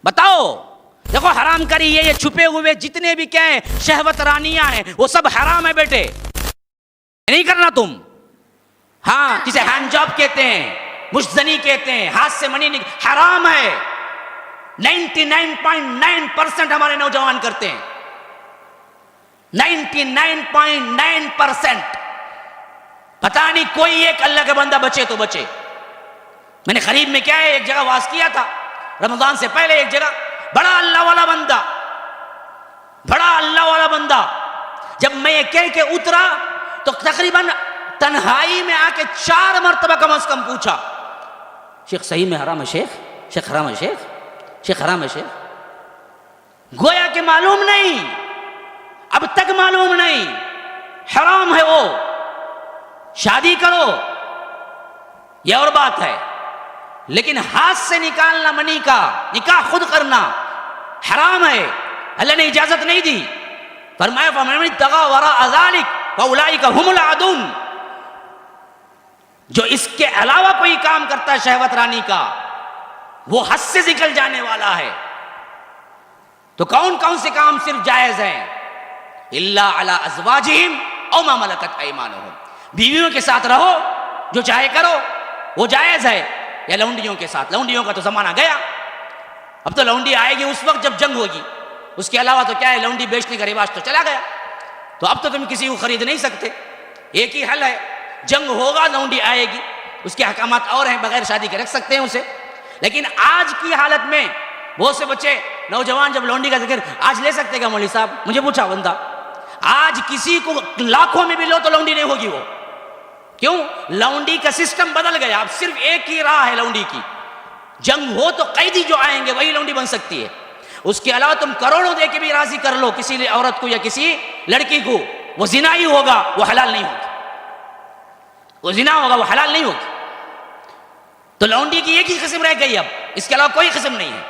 بتاؤ. دیکھو حرام کری یہ چھپے ہوئے جتنے بھی کیا ہیں شہوت رانیاں ہیں وہ سب حرام ہے بیٹے, نہیں کرنا تم. ہاں جسے ہینڈ جاب کہتے ہیں, مشزنی کہتے ہیں, ہاتھ سے منی حرام ہے. 99.9% ہمارے نوجوان کرتے ہیں, 99.9%. پتہ نہیں کوئی ایک اللہ کا بندہ بچے تو بچے. میں نے قریب میں کیا ہے ایک جگہ واز کیا تھا رمضان سے پہلے, ایک جگہ بڑا اللہ والا بندہ جب میں یہ کہہ کے اترا تو تقریباً تنہائی میں آ کے 4 مرتبہ کم از کم پوچھا, شیخ صحیح میں حرام ہے شیخ, شیخ حرام ہے شیخ, شیخ حرام ہے شیخ. گویا کہ معلوم نہیں, اب تک معلوم نہیں حرام ہے وہ. شادی کرو یہ اور بات ہے, لیکن ہاتھ سے نکالنا منی کا نکاح خود کرنا حرام ہے. اللہ نے اجازت نہیں دی. فرمایا فَمَنِ ابْتَغَىٰ وَرَاءَ ذَلِكَ فَأُولَٰئِكَ هُمُ الْعَادُونَ. جو اس کے علاوہ کوئی کام کرتا ہے شہوت رانی کا وہ حد سے نکل جانے والا ہے. تو کون کون سے کام صرف جائز ہیں؟ إِلَّا عَلَىٰ أَزْوَاجِهِمْ أَوْ مَا مَلَكَتْ أَيْمَانُهُمْ. بیویوں کے ساتھ رہو, جو چاہے کرو, وہ جائز ہے. یا لونڈیوں کے ساتھ, لونڈیوں کا تو زمانہ گیا, اب تو لونڈی آئے گی اس وقت جب جنگ ہوگی. اس کے علاوہ تو کیا ہے, لونڈی بیچنے کا رواج تو چلا گیا, تو اب تو تم کسی کو خرید نہیں سکتے. ایک ہی حل ہے, جنگ ہوگا لونڈی آئے گی, اس کے احکامات اور ہیں, بغیر شادی کے رکھ سکتے ہیں اسے. لیکن آج کی حالت میں بہت سے بچے نوجوان جب لونڈی کا ذکر آج لے سکتے کیا مولوی صاحب؟ مجھے پوچھا بندہ, آج کسی کو لاکھوں میں بھی لو تو لونڈی نہیں ہوگی وہ. کیوں؟ لونڈی کا سسٹم بدل گیا. اب صرف ایک ہی راہ ہے لونڈی کی, جنگ ہو تو قیدی جو آئیں گے وہی لونڈی بن سکتی ہے. اس کے علاوہ تم کروڑوں دے کے بھی راضی کر لو کسی عورت کو یا کسی لڑکی کو, وہ زنا ہی ہوگا, وہ حلال نہیں ہوگی. وہ زنا ہوگا, وہ حلال نہیں ہوگی. تو لونڈی کی ایک ہی قسم رہ گئی, اب اس کے علاوہ کوئی قسم نہیں ہے.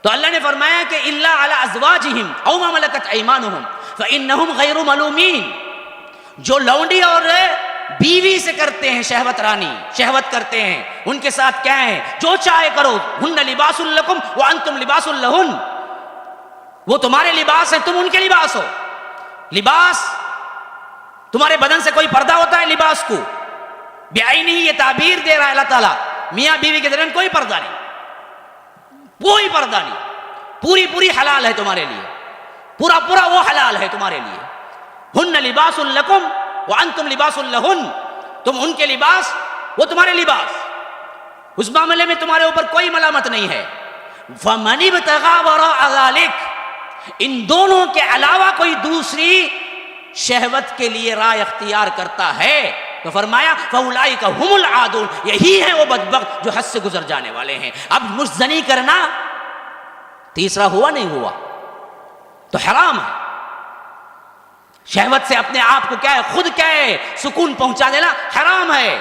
تو اللہ نے فرمایا کہ إِلَّا عَلَىٰ أَزْوَاجِهِمْ أَوْ مَا مَلَكَتْ أَيْمَانُهُمْ فَإِنَّهُمْ غَيْرُ مَلُومِينَ. جو لونڈی اور بیوی سے کرتے ہیں شہوت رانی, شہوت کرتے ہیں, ان کے ساتھ کیا ہے, جو چاہے کرو. ہن لباس لکم وانتم لباس لہن. وہ تمہارے لباس ہیں, تم ان کے لباس ہو. لباس تمہارے بدن سے کوئی پردہ ہوتا ہے لباس کو, بعینہ یہ تعبیر دے رہا ہے اللہ تعالیٰ. میاں بیوی کے درمیان کوئی پردہ نہیں, کوئی پردہ نہیں, پوری حلال ہے تمہارے لیے, پورا وہ حلال ہے تمہارے لیے. ہن لباس لکم وانتم لباس لہن. تم ان کے لباس, وہ تمہارے لباس. اس معاملے میں تمہارے اوپر کوئی ملامت نہیں ہے. فَمَنِ ابْتَغَىٰ وَرَاءَ ذَلِكَ. ان دونوں کے علاوہ کوئی دوسری شہوت کے لیے رائے اختیار کرتا ہے تو فرمایا فَأُولَٰئِكَ هُمُ الْعَادُونَ. یہی ہیں وہ بدبخت جو حد سے گزر جانے والے ہیں. اب مشزنی کرنا تیسرا ہوا نہیں ہوا تو حرام ہے. شہوت سے اپنے آپ کو کیا ہے, خود کیا ہے, سکون پہنچا دینا حرام ہے.